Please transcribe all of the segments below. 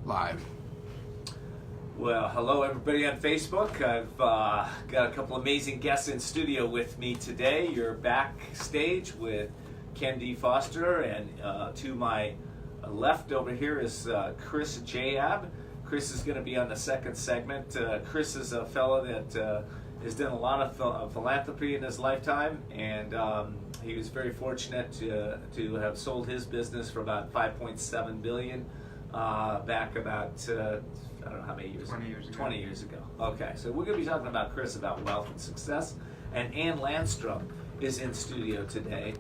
Live. Well, hello everybody on Facebook. I've got a couple amazing guests in studio with me today. You're backstage with Ken D. Foster, and to my left over here is Chris Jaeb. Chris is going to be on the second segment. Chris is a fellow that has done a lot of philanthropy in his lifetime, and he was very fortunate to have sold his business for about $5.7 billion back about I don't know how many years 20 years ago. 20 years ago. Okay, so we're going to be talking about Chris about wealth and success, and Ann Landstrom is in studio today.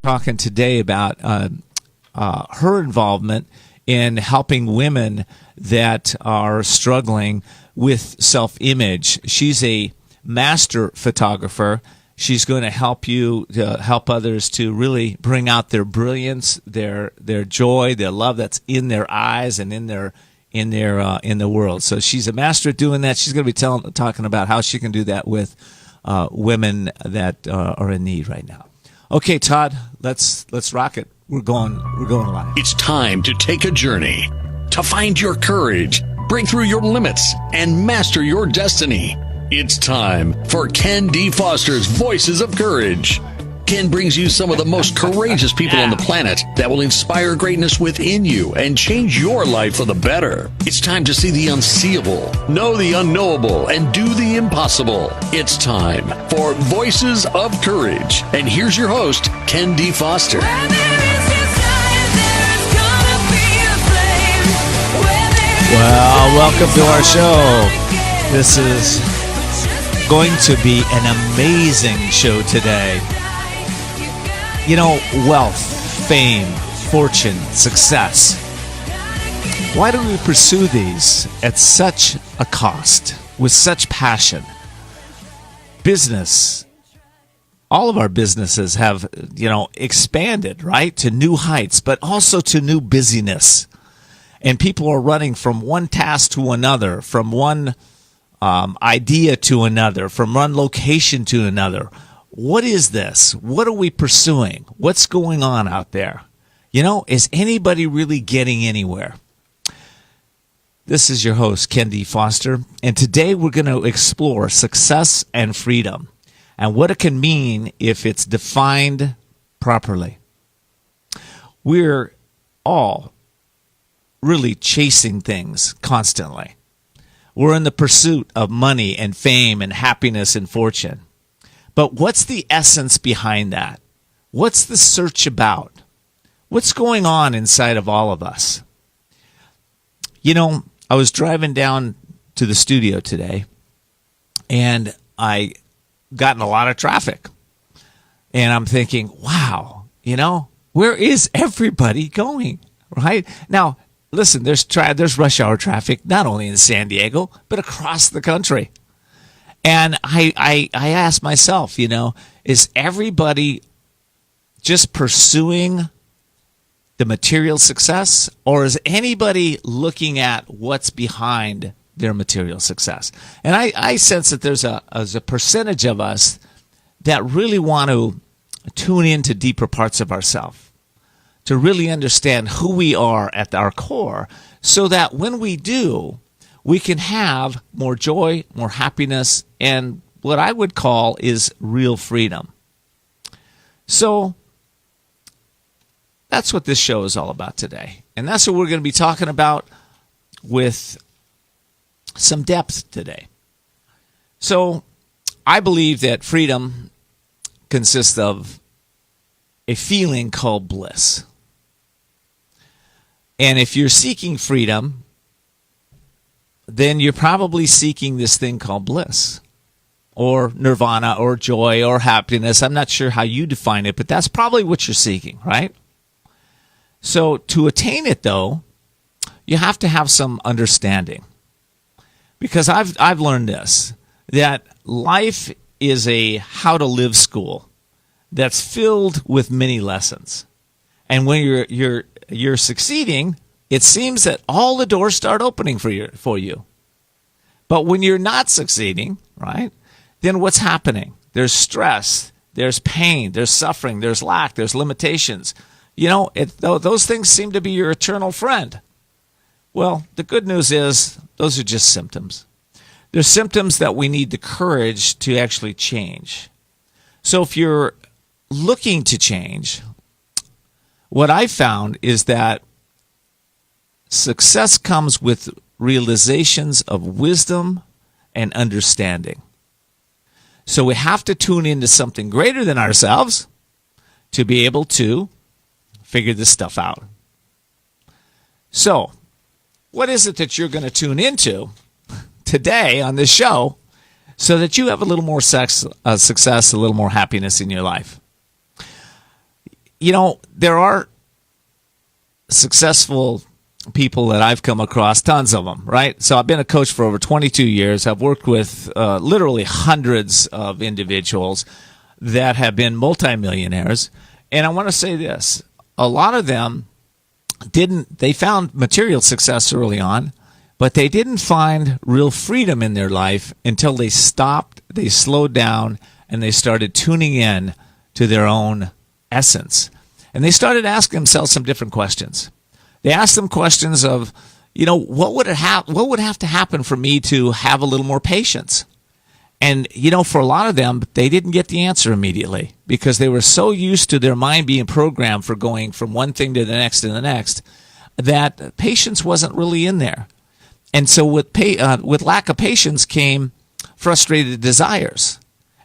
Talking today about her involvement in helping women that are struggling with self-image. She's a master photographer. She's going to help you to help others to really bring out their brilliance, their joy, their love that's in their eyes and in the world. So she's a master at doing that. She's going to be talking about how she can do that with women that are in need right now. Okay, Todd, let's rock it. We're going live. It's time to take a journey, to find your courage, break through your limits, and master your destiny. It's time for Ken D. Foster's Voices of Courage. Ken brings you some of the most courageous people on the planet that will inspire greatness within you and change your life for the better. It's time to see the unseeable, know the unknowable, and do the impossible. It's time for Voices of Courage. And here's your host, Ken D. Foster. Well, welcome to our show. This is going to be an amazing show today. You know, wealth, fame, fortune, success. Why do we pursue these at such a cost, with such passion? Business, all of our businesses have, expanded, right, to new heights, but also to new busyness. And people are running from one task to another, from one idea to another, from one location to another. What is this? What are we pursuing? What's going on out there? Is anybody really getting anywhere? This is your host, Ken D. Foster, and today we're going to explore success and freedom and what it can mean if it's defined properly. We're all really chasing things constantly. We're in the pursuit of money and fame and happiness and fortune. But what's the essence behind that? What's the search about? What's going on inside of all of us? I was driving down to the studio today, and I got in a lot of traffic. And I'm thinking, wow, where is everybody going, right? Now, listen, there's rush hour traffic, not only in San Diego, but across the country. And I asked myself, is everybody just pursuing the material success, or is anybody looking at what's behind their material success? And I sense that there's a percentage of us that really want to tune into deeper parts of ourselves, to really understand who we are at our core, so that when we do, we can have more joy, more happiness, and what I would call is real freedom. So that's what this show is all about today. And that's what we're going to be talking about with some depth today. So I believe that freedom consists of a feeling called bliss. And if you're seeking freedom, then you're probably seeking this thing called bliss or nirvana or joy or happiness. I'm not sure how you define it, but that's probably what you're seeking, right? So to attain it, though, you have to have some understanding. Because I've learned this, that life is a how to live school that's filled with many lessons. And when you're succeeding, it seems that all the doors start opening for you. But when you're not succeeding, right, then what's happening? There's stress, there's pain, there's suffering, there's lack, there's limitations. those things seem to be your eternal friend. Well, the good news is those are just symptoms. They're symptoms that we need the courage to actually change. So if you're looking to change, what I found is that success comes with realizations of wisdom and understanding. So we have to tune into something greater than ourselves to be able to figure this stuff out. So, what is it that you're going to tune into today on this show so that you have a little more success, a little more happiness in your life? There are successful people that I've come across, tons of them, right? So I've been a coach for over 22 years. I've worked with literally hundreds of individuals that have been multimillionaires. And I want to say this. A lot of them they found material success early on, but they didn't find real freedom in their life until they stopped, they slowed down, and they started tuning in to their own essence. And they started asking themselves some different questions. They asked them questions of, what would have to happen for me to have a little more patience? And, for a lot of them, they didn't get the answer immediately because they were so used to their mind being programmed for going from one thing to the next and the next that patience wasn't really in there. And so with lack of patience came frustrated desires.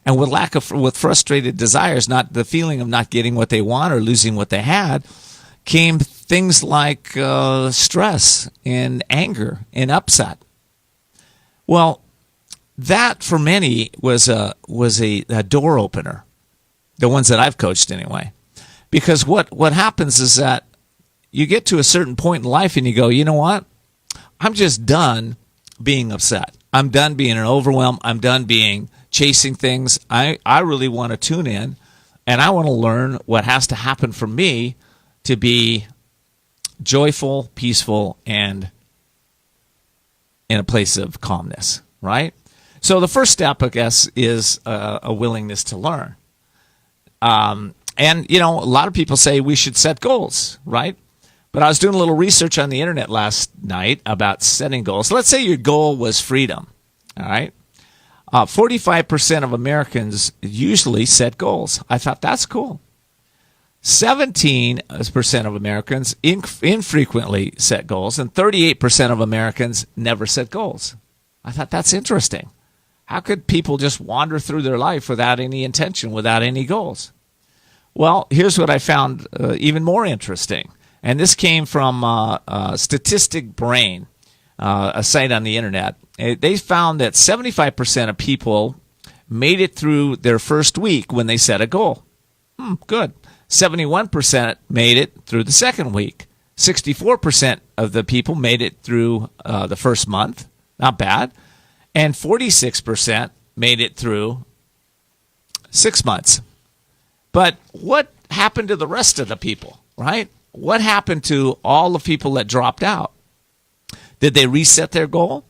And with frustrated desires, not the feeling of not getting what they want or losing what they had, came things like stress and anger and upset. Well, that for many was a door opener, the ones that I've coached anyway. Because what happens is that you get to a certain point in life and you go, you know what? I'm just done being upset. I'm done being overwhelmed. I'm done being chasing things. I really want to tune in, and I want to learn what has to happen for me to be joyful, peaceful, and in a place of calmness, right? So the first step, I guess, is a willingness to learn. And, a lot of people say we should set goals, right? But I was doing a little research on the internet last night about setting goals. So let's say your goal was freedom, all right? 45% of Americans usually set goals. I thought that's cool. 17% of Americans infrequently set goals, and 38% of Americans never set goals. I thought that's interesting. How could people just wander through their life without any intention, without any goals? Well, here's what I found even more interesting. And this came from Statistic Brain, a site on the internet. They found that 75% of people made it through their first week when they set a goal. Good. 71% made it through the second week. 64% of the people made it through the first month. Not bad. And 46% made it through 6 months. But what happened to the rest of the people, right? What happened to all the people that dropped out? Did they reset their goal?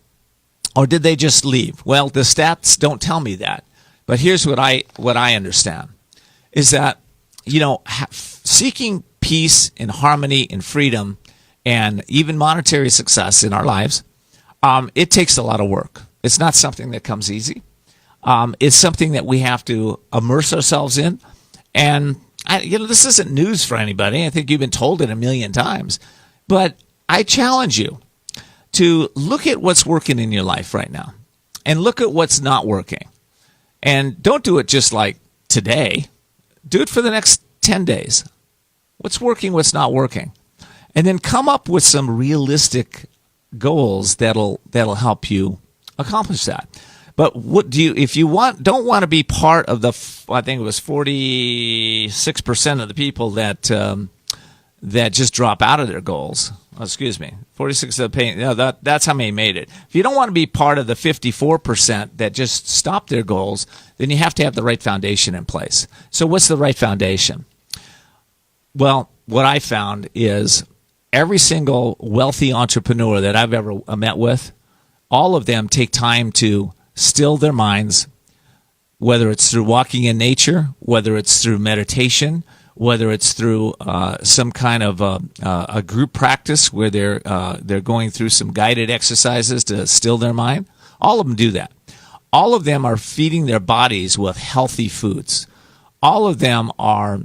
Or did they just leave? Well, the stats don't tell me that. But here's what I understand, is that, seeking peace and harmony and freedom and even monetary success in our lives, it takes a lot of work. It's not something that comes easy. It's something that we have to immerse ourselves in. And, this isn't news for anybody. I think you've been told it a million times. But I challenge you to look at what's working in your life right now and look at what's not working. And don't do it just like today. Do it for the next 10 days. What's working, what's not working? And then come up with some realistic goals that'll help you accomplish that. But if you don't want to be part of the, I think it was 46% of the people that just drop out of their goals. Oh, excuse me, 46 of the pain. No, that's how many made it. If you don't want to be part of the 54% that just stopped their goals, then you have to have the right foundation in place. So what's the right foundation? Well, what I found is every single wealthy entrepreneur that I've ever met with, all of them take time to still their minds, whether it's through walking in nature, whether it's through meditation, whether it's through some kind of a group practice where they're going through some guided exercises to still their mind. All of them do that. All of them are feeding their bodies with healthy foods. All of them are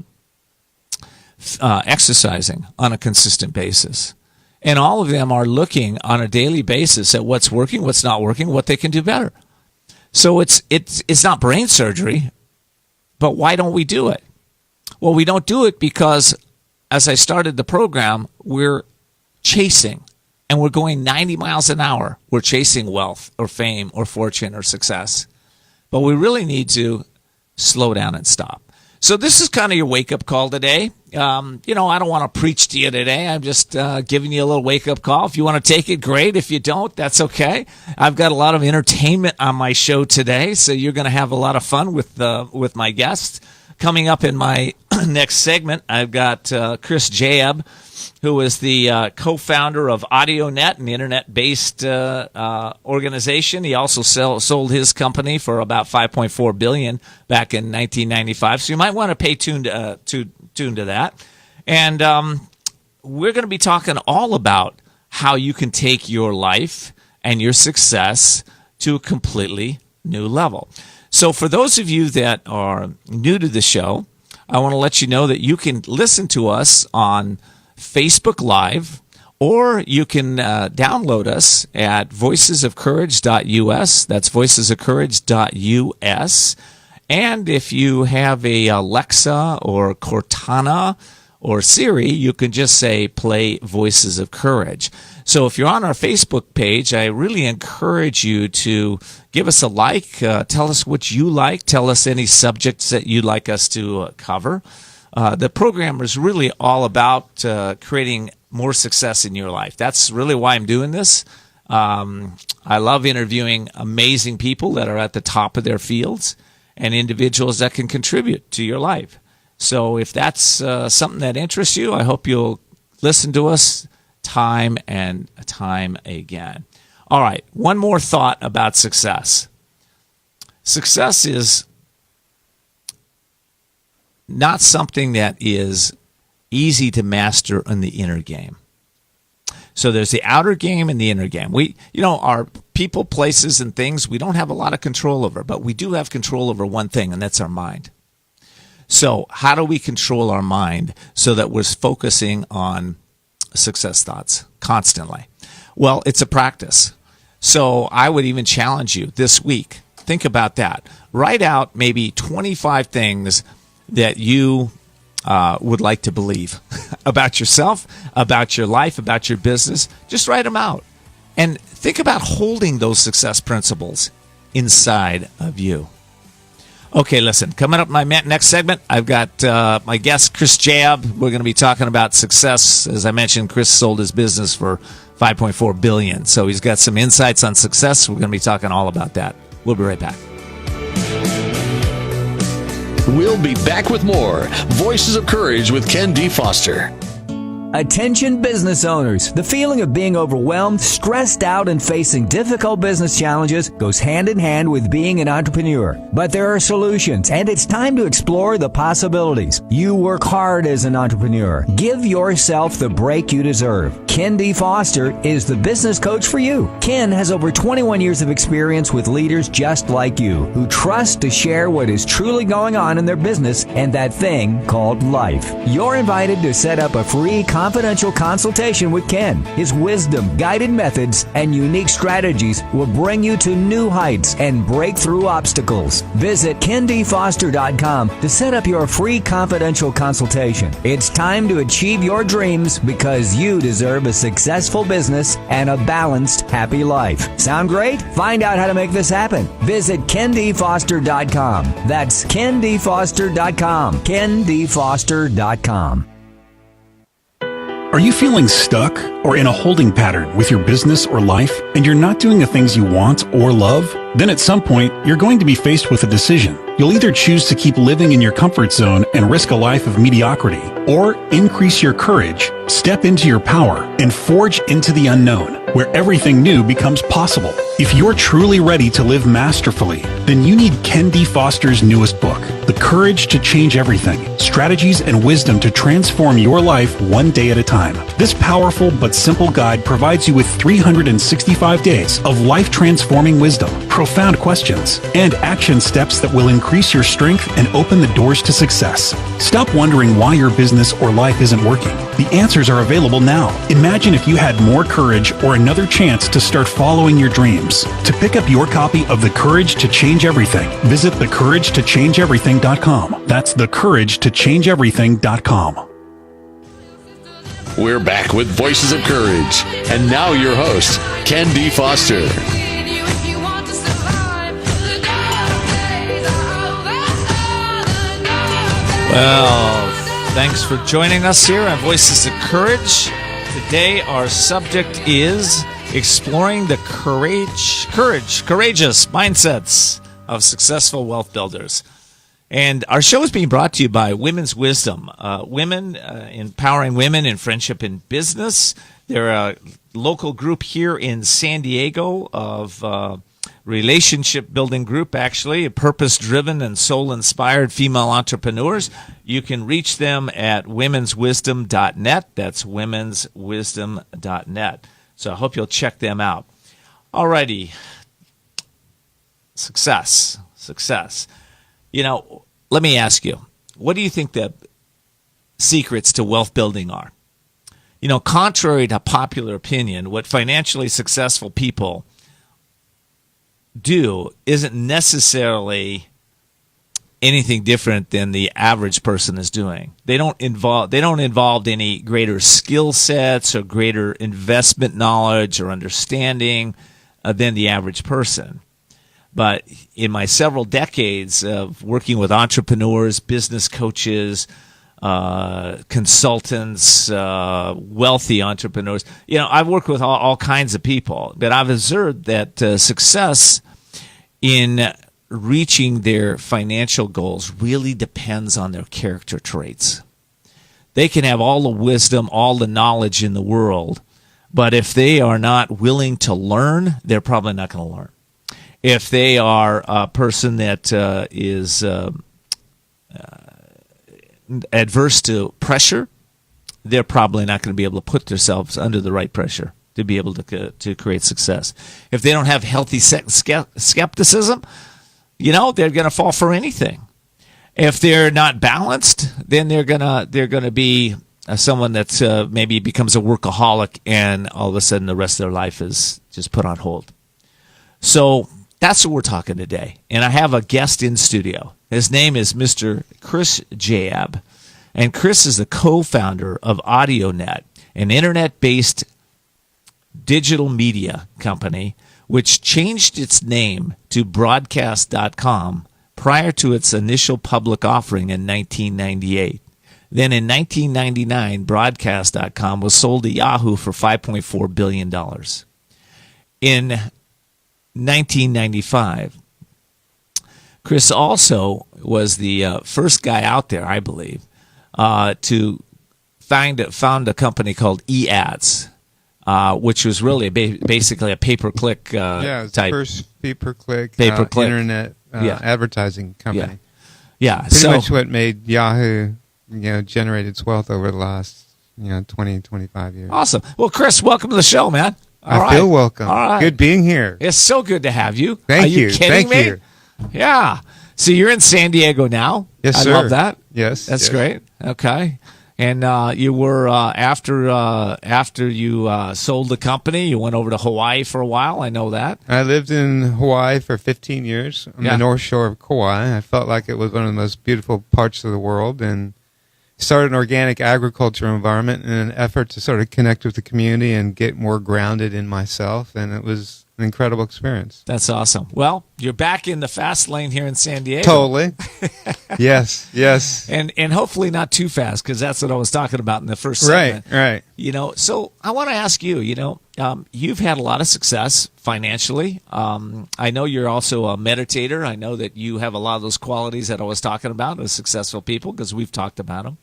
exercising on a consistent basis. And all of them are looking on a daily basis at what's working, what's not working, what they can do better. So it's not brain surgery, but why don't we do it? Well, we don't do it because, as I started the program, we're chasing, and we're going 90 miles an hour. We're chasing wealth or fame or fortune or success. But we really need to slow down and stop. So this is kind of your wake-up call today. I don't want to preach to you today. I'm just giving you a little wake-up call. If you want to take it, great. If you don't, that's okay. I've got a lot of entertainment on my show today, so you're going to have a lot of fun with my guests. Coming up in my next segment, I've got Chris Jaeb, who is the co-founder of AudioNet, an internet-based organization. He also sold his company for about $5.4 billion back in 1995. So you might want to pay tune to that. And we're going to be talking all about how you can take your life and your success to a completely new level. So for those of you that are new to the show, I want to let you know that you can listen to us on Facebook Live, or you can download us at voicesofcourage.us. That's voicesofcourage.us. And if you have a Alexa or Cortana or Siri, you can just say, play Voices of Courage. So if you're on our Facebook page, I really encourage you to give us a like, tell us what you like, tell us any subjects that you'd like us to cover. The program is really all about creating more success in your life. That's really why I'm doing this. I love interviewing amazing people that are at the top of their fields and individuals that can contribute to your life. So if that's something that interests you, I hope you'll listen to us time and time again. All right, one more thought about success. Success is not something that is easy to master in the inner game. So there's the outer game and the inner game. Our people, places, and things, we don't have a lot of control over, but we do have control over one thing, and that's our mind. So how do we control our mind so that we're focusing on success thoughts constantly? Well, it's a practice. So I would even challenge you this week. Think about that. Write out maybe 25 things that you would like to believe about yourself, about your life, about your business. Just write them out. And think about holding those success principles inside of you. Okay, listen, coming up in my next segment, I've got my guest, Chris Jaeb. We're going to be talking about success. As I mentioned, Chris sold his business for $5.4 billion. So he's got some insights on success. We're going to be talking all about that. We'll be right back. We'll be back with more Voices of Courage with Ken D. Foster. Attention business owners. The feeling of being overwhelmed, stressed out, and facing difficult business challenges goes hand in hand with being an entrepreneur. But there are solutions, and it's time to explore the possibilities. You work hard as an entrepreneur. Give yourself the break you deserve. Ken D. Foster is the business coach for you. Ken has over 21 years of experience with leaders just like you, who trust to share what is truly going on in their business and that thing called life. You're invited to set up a free confidential consultation with Ken. His wisdom, guided methods, and unique strategies will bring you to new heights and break through obstacles. Visit KenDFoster.com to set up your free confidential consultation. It's time to achieve your dreams because you deserve a successful business and a balanced, happy life. Sound great? Find out how to make this happen. Visit KenDFoster.com. That's KenDFoster.com. KenDFoster.com. Are you feeling stuck or in a holding pattern with your business or life and you're not doing the things you want or love? Then at some point, you're going to be faced with a decision. You'll either choose to keep living in your comfort zone and risk a life of mediocrity, or increase your courage, step into your power, and forge into the unknown, where everything new becomes possible. If you're truly ready to live masterfully, then you need Ken D. Foster's newest book, The Courage to Change Everything, Strategies and Wisdom to Transform Your Life One Day at a Time. This powerful but simple guide provides you with 365 days of life-transforming wisdom, profound questions, and action steps that will increase your strength and open the doors to success. Stop wondering why your business or life isn't working. The answers are available now. Imagine if you had more courage or another chance to start following your dreams. To pick up your copy of The Courage to Change Everything, visit thecouragetochangeeverything.com. That's thecouragetochangeeverything.com. We're back with Voices of Courage. And now your host, Ken D. Foster. Well, thanks for joining us here on Voices of Courage. Today our subject is exploring the courageous mindsets of successful wealth builders. And our show is being brought to you by Women's Wisdom. Empowering women in friendship and business. They're a local group here in San Diego of relationship building group, actually, purpose-driven and soul-inspired female entrepreneurs. You can reach them at womenswisdom.net. That's womenswisdom.net. So I hope you'll check them out. Alrighty. Success. You know, let me ask you, what do you think the secrets to wealth building are? You know, contrary to popular opinion, what financially successful people do isn't necessarily anything different than the average person is doing. They don't involve any greater skill sets or greater investment knowledge or understanding than the average person. But in my several decades of working with entrepreneurs, business coaches, consultants, wealthy entrepreneurs, you know, I've worked with all kinds of people, but I've observed that success in reaching their financial goals really depends on their character traits. They can have all the wisdom, all the knowledge in the world, but if they are not willing to learn, they're probably not going to learn. If they are a person that is adverse to pressure, they're probably not going to be able to put themselves under the right pressure to be able to create success. If they don't have healthy skepticism, you know, they're going to fall for anything. If they're not balanced, then they're gonna be someone that maybe becomes a workaholic, and all of a sudden the rest of their life is just put on hold. So that's what we're talking today. And I have a guest in studio. His name is Mr. Chris Jaeb. And Chris is the co-founder of AudioNet, an internet-based digital media company which changed its name to Broadcast.com prior to its initial public offering in 1998. Then in 1999, Broadcast.com was sold to Yahoo for $5.4 billion. In 1995, Chris also was the first guy out there, I believe, to found a company called eAds, which was really basically a pay-per-click type. First pay-per-click internet advertising company. Yeah. Pretty much what made Yahoo, generate its wealth over the last, 20, 25 years. Awesome. Well, Chris, welcome to the show, man. I feel welcome. All right. Good being here. It's so good to have you. Thank you. Are you kidding me? You. Yeah. So you're in San Diego now? Yes, sir. I love that. Yes. That's great. Okay. And you were after you sold the company, you went over to Hawaii for a while. I know that. I lived in Hawaii for 15 years on the North Shore of Kauai. I felt like it was one of the most beautiful parts of the world, and started an organic agriculture environment in an effort to sort of connect with the community and get more grounded in myself. And it was an incredible experience. That's awesome. Well, you're back in the fast lane here in San Diego. Totally. Yes. And hopefully not too fast, because that's what I was talking about in the first segment. Right. So I want to ask you, you've had a lot of success financially. I know you're also a meditator. I know that you have a lot of those qualities that I was talking about as successful people, because we've talked about them.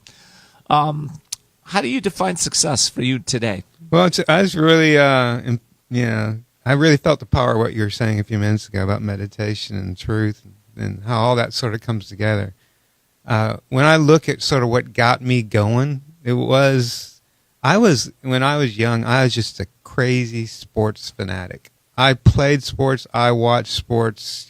How do you define success for you today? Well, I was really, I really felt the power of what you were saying a few minutes ago about meditation and truth and how all that sort of comes together. When I look at sort of what got me going, when I was young, I was just a crazy sports fanatic. I played sports, I watched sports,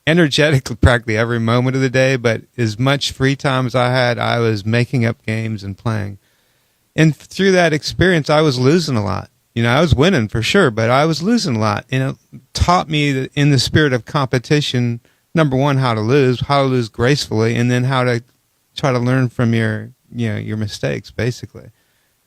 energetically practically every moment of the day, but as much free time as I had, I was making up games and playing. And through that experience, I was losing a lot. I was winning for sure, but I was losing a lot. And it taught me that in the spirit of competition, number one, how to lose gracefully, and then how to try to learn from your mistakes, basically.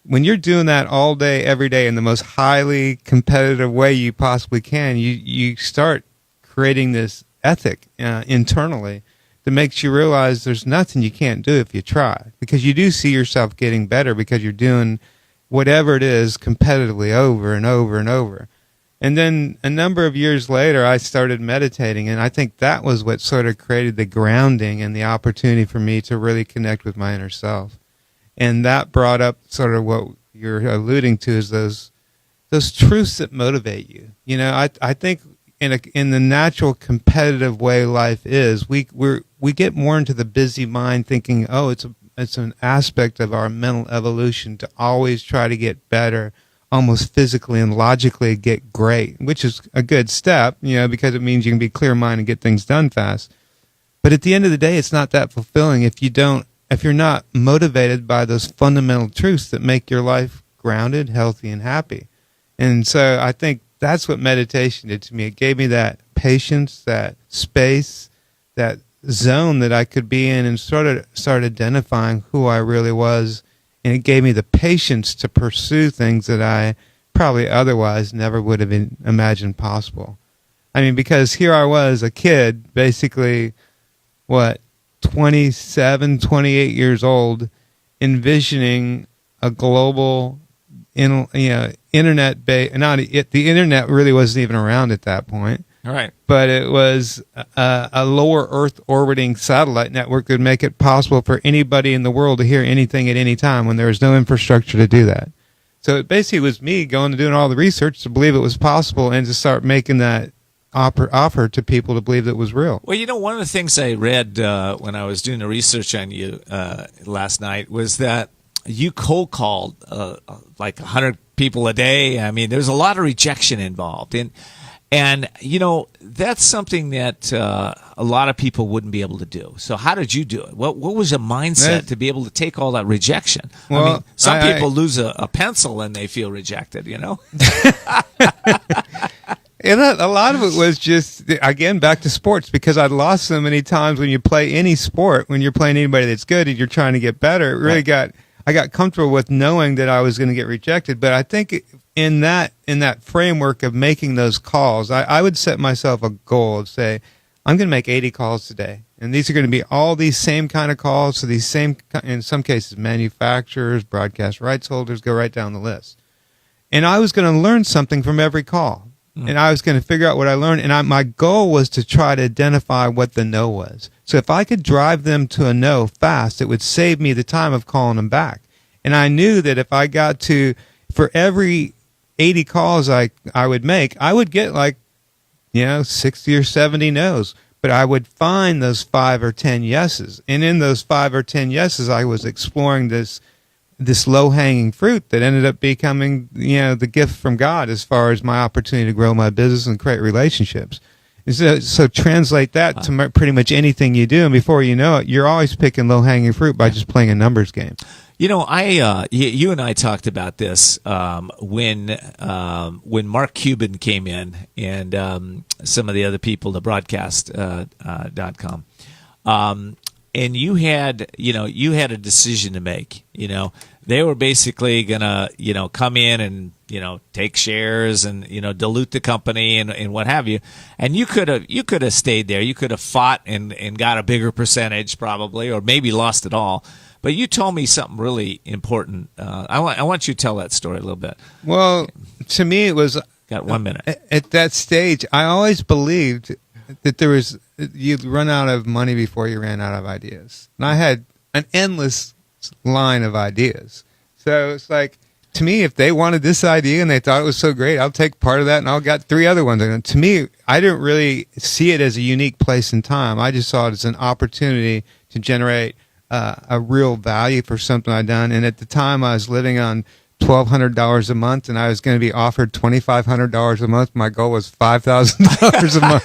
When you're doing that all day, every day in the most highly competitive way you possibly can, you start creating this ethic internally that makes you realize there's nothing you can't do if you try, because you do see yourself getting better because you're doing whatever it is competitively over and over and over. And then a number of years later, I started meditating, and I think that was what sort of created the grounding and the opportunity for me to really connect with my inner self. And that brought up sort of what you're alluding to, is those truths that motivate you. I think in the natural competitive way life is, we get more into the busy mind thinking, it's an aspect of our mental evolution to always try to get better, almost physically and logically get great, which is a good step, because it means you can be clear-minded and get things done fast. But at the end of the day, it's not that fulfilling if you're not motivated by those fundamental truths that make your life grounded, healthy, and happy. And so I think that's what meditation did to me. It gave me that patience, that space, that zone that I could be in, and start identifying who I really was. And it gave me the patience to pursue things that I probably otherwise never would have imagined possible. I mean, because here I was, a kid, basically, 27, 28 years old, envisioning a global, internet the internet really wasn't even around at that point. All right. But it was a lower Earth orbiting satellite network that would make it possible for anybody in the world to hear anything at any time when there was no infrastructure to do that. So it basically was me going to doing all the research to believe it was possible and to start making that offer to people to believe that it was real. Well, one of the things I read when I was doing the research on you last night was that you cold called like 100 people a day. I mean, there's a lot of rejection involved. And that's something that a lot of people wouldn't be able to do. So how did you do it? What was your mindset to be able to take all that rejection? Well, I mean, some people lose a pencil and they feel rejected, And a lot of it was just, again, back to sports, because I'd lost so many times. When you play any sport, when you're playing anybody that's good and you're trying to get better, it really I got comfortable with knowing that I was going to get rejected. But I think in that framework of making those calls, I would set myself a goal of say, I'm going to make 80 calls today. And these are going to be all these same kind of calls to these same, in some cases, manufacturers, broadcast rights holders, go right down the list. And I was going to learn something from every call. And I was going to figure out what I learned. And my goal was to try to identify what the no was. So if I could drive them to a no fast, it would save me the time of calling them back. And I knew that if I got to, for every 80 calls I would make, I would get 60 or 70 no's. But I would find those 5 or 10 yeses. And in those 5 or 10 yeses, I was exploring this low-hanging fruit that ended up becoming, the gift from God as far as my opportunity to grow my business and create relationships. And so translate that to pretty much anything you do, and before you know it, you're always picking low-hanging fruit by just playing a numbers game. You and I talked about this when Mark Cuban came in, and some of the other people, the broadcast.com. And you had a decision to make. They were basically gonna, come in and, take shares and, dilute the company and what have you. And you could have stayed there. You could have fought and got a bigger percentage probably, or maybe lost it all. But you told me something really important. I want you to tell that story a little bit. Well, to me, it was got 1 minute. At that stage, I always believed that you'd run out of money before you ran out of ideas. And I had an endless line of ideas. So it's like, to me, if they wanted this idea and they thought it was so great, I'll take part of that, and I'll got 3 other ones. And to me, I didn't really see it as a unique place in time. I just saw it as an opportunity to generate a real value for something I'd done. And at the time, I was living on $1,200 a month, and I was going to be offered $2,500 a month. My goal was $5,000 a month.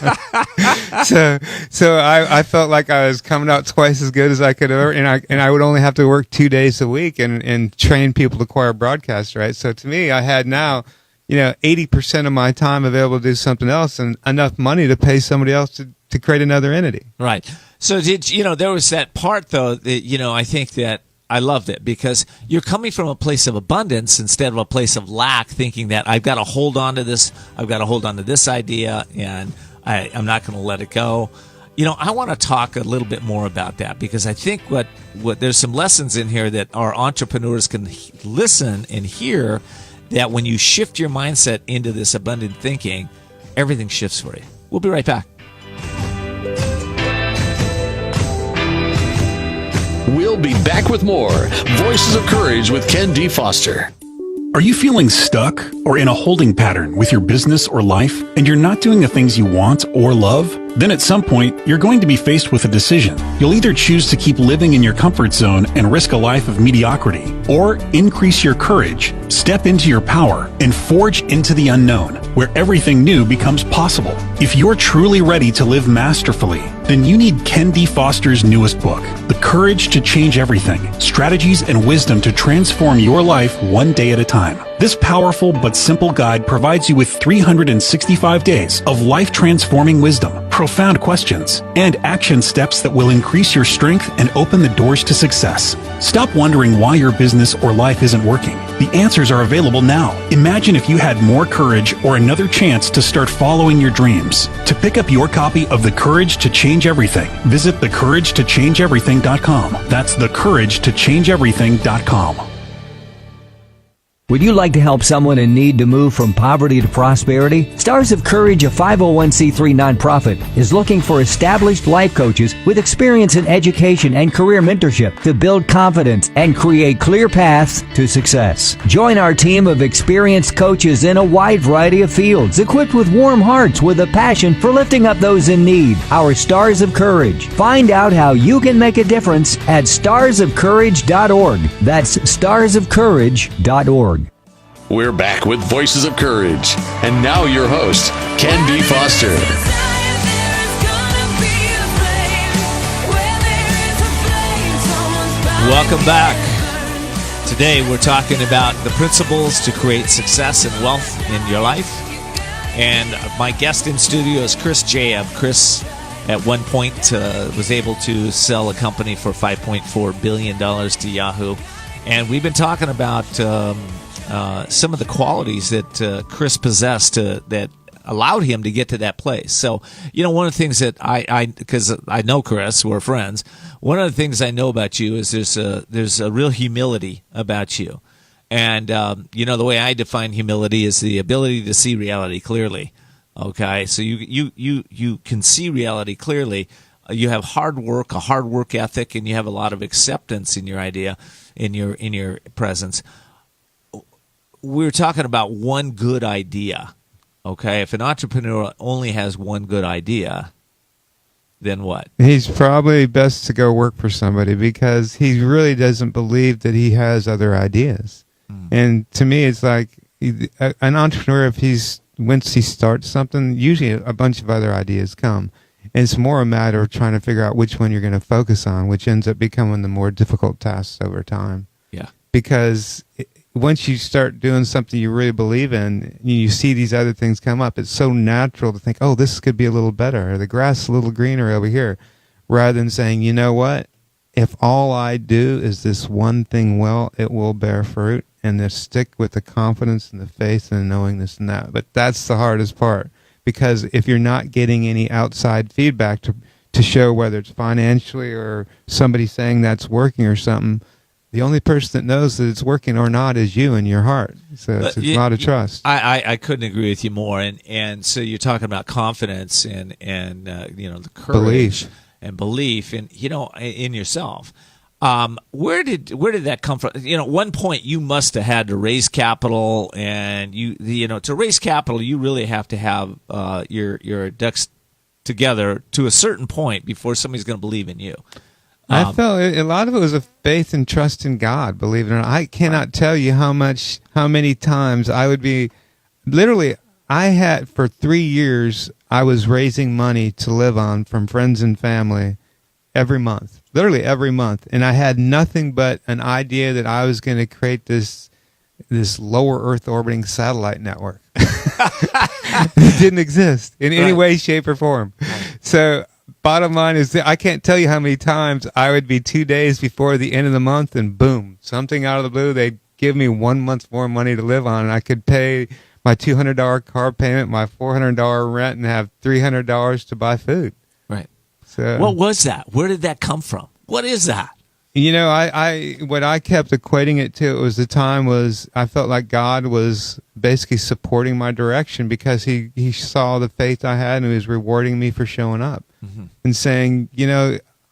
So I felt like I was coming out twice as good as I could ever, and I would only have to work 2 days a week and train people to acquire broadcast rights. So to me, I had now, 80% of my time available to do something else, and enough money to pay somebody else to create another entity. Right. So there was that part though that, I think that I loved it, because you're coming from a place of abundance instead of a place of lack, thinking that I've got to hold on to this, I've got to hold on to this idea, and I'm not going to let it go. I want to talk a little bit more about that, because I think what there's some lessons in here that our entrepreneurs can listen and hear, that when you shift your mindset into this abundant thinking, everything shifts for you. We'll be right back. We'll be back with more Voices of Courage with Ken D. Foster. Are you feeling stuck or in a holding pattern with your business or life, and you're not doing the things you want or love? Then at some point, you're going to be faced with a decision. You'll either choose to keep living in your comfort zone and risk a life of mediocrity, or increase your courage, step into your power, and forge into the unknown, where everything new becomes possible. If you're truly ready to live masterfully, then you need Ken D. Foster's newest book, The Courage to Change Everything, Strategies and Wisdom to Transform Your Life One Day at a Time. This powerful but simple guide provides you with 365 days of life-transforming wisdom, profound questions, and action steps that will increase your strength and open the doors to success. Stop wondering why your business or life isn't working. The answers are available now. Imagine if you had more courage or another chance to start following your dreams. To pick up your copy of The Courage to Change Everything, visit thecouragetochangeeverything.com. That's thecouragetochangeeverything.com. Would you like to help someone in need to move from poverty to prosperity? Stars of Courage, a 501c3 nonprofit, is looking for established life coaches with experience in education and career mentorship to build confidence and create clear paths to success. Join our team of experienced coaches in a wide variety of fields, equipped with warm hearts with a passion for lifting up those in need. Our Stars of Courage. Find out how you can make a difference at starsofcourage.org. That's starsofcourage.org. We're back with Voices of Courage. And now your host, Ken D. Foster. Welcome back. Today we're talking about the principles to create success and wealth in your life. And my guest in studio is Chris Jaeb. Chris, at one point, was able to sell a company for $5.4 billion to Yahoo. And we've been talking about some of the qualities that Chris possessed that allowed him to get to that place. So, one of the things that because I know Chris, we're friends, one of the things I know about you is there's a real humility about you. And, the way I define humility is the ability to see reality clearly. Okay, so you can see reality clearly. You have hard work, a hard work ethic, and you have a lot of acceptance in your idea, in your presence. We're talking about one good idea. Okay, if an entrepreneur only has one good idea, then what? He's probably best to go work for somebody, because he really doesn't believe that he has other ideas. And to me, it's like an entrepreneur, once he starts something, usually a bunch of other ideas come. And it's more a matter of trying to figure out which one you're going to focus on, which ends up becoming the more difficult tasks over time. Yeah. Because once you start doing something you really believe in, you see these other things come up. It's so natural to think, oh, this could be a little better, or the grass is a little greener over here, rather than saying, you know what? If all I do is this one thing well, it will bear fruit, and just stick with the confidence and the faith and knowing this and that. But that's the hardest part, because if you're not getting any outside feedback to show whether it's financially or somebody saying that's working or something, the only person that knows that it's working or not is you in your heart. So it's a lot of trust. I couldn't agree with you more. And so you're talking about confidence and the courage and belief in yourself. Where did that come from? At one point you must have had to raise capital, and to raise capital, you really have to have your ducks together to a certain point before somebody's going to believe in you. I felt a lot of it was a faith and trust in God. Believe it or not, I cannot tell you how many times I would be literally. I had for 3 years. I was raising money to live on from friends and family every month, literally every month, and I had nothing but an idea that I was going to create this lower Earth orbiting satellite network. It didn't exist in any way, shape, or form. So bottom line is that I can't tell you how many times I would be 2 days before the end of the month, and boom, something out of the blue, they'd give me 1 month more money to live on, and I could pay my $200 car payment, my $400 rent, and have $300 to buy food. Right. So, what was that? Where did that come from? What is that? What I kept equating it to was the time was I felt like God was basically supporting my direction because he saw the faith I had and he was rewarding me for showing up and saying,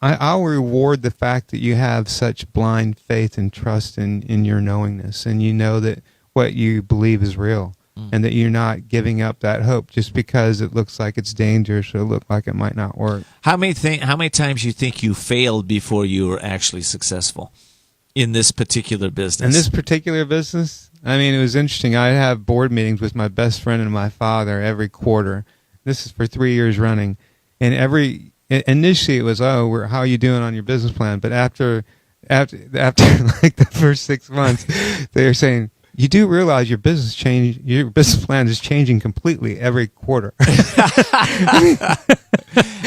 I'll reward the fact that you have such blind faith and trust in your knowingness, and you know that what you believe is real. And that you're not giving up that hope just because it looks like it's dangerous or it looks like it might not work. How many times you think you failed before you were actually successful in this particular business? In this particular business, it was interesting. I have board meetings with my best friend and my father every quarter. This is for 3 years running, and initially it was, how are you doing on your business plan? But after like the first 6 months, they were saying, you do realize your business plan is changing completely every quarter. And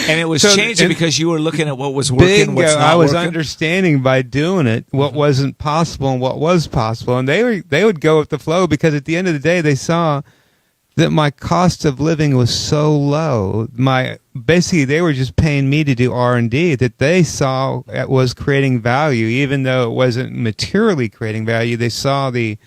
it was changing because you were looking at what was working, what's not I was working. understanding by doing it what wasn't possible and what was possible. And they would go with the flow because at the end of the day, they saw that my cost of living was so low. Basically, they were just paying me to do R&D that they saw was creating value, even though it wasn't materially creating value. They saw the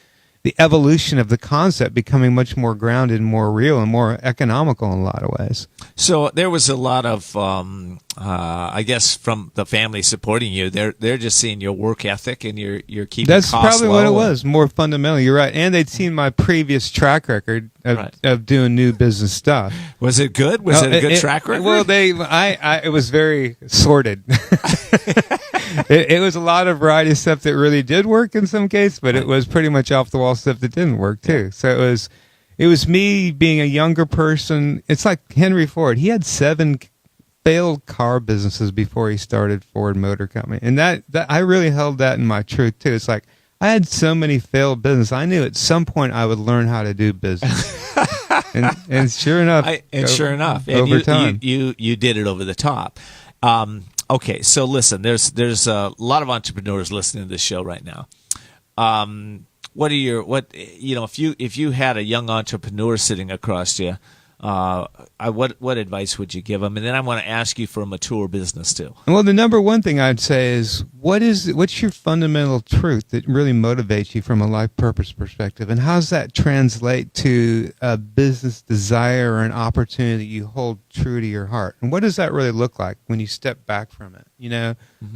evolution of the concept becoming much more grounded and more real and more economical in a lot of ways. So there was a lot of, I guess, from the family supporting you. They're just seeing your work ethic and you're keeping That's costs probably low. what it was, more fundamental. You're right. And they'd seen my previous track record of doing new business stuff. Was it good? Was it a good track record? Well, it was very sorted. It was a lot of variety of stuff that really did work in some cases, but it was pretty much off the wall stuff that didn't work too. So it was me being a younger person. It's like Henry Ford. He had 7 failed car businesses before he started Ford Motor Company, and that I really held that in my truth too. It's like I had so many failed businesses. I knew at some point I would learn how to do business, and sure enough, over time, you did it over the top. Okay, so listen, there's a lot of entrepreneurs listening to this show right now. If you had a young entrepreneur sitting across you, what advice would you give them? And then I want to ask you for a mature business too. Well, the number one thing I'd say is what's your fundamental truth that really motivates you from a life purpose perspective, and how does that translate to a business desire or an opportunity you hold true to your heart? And what does that really look like when you step back from it?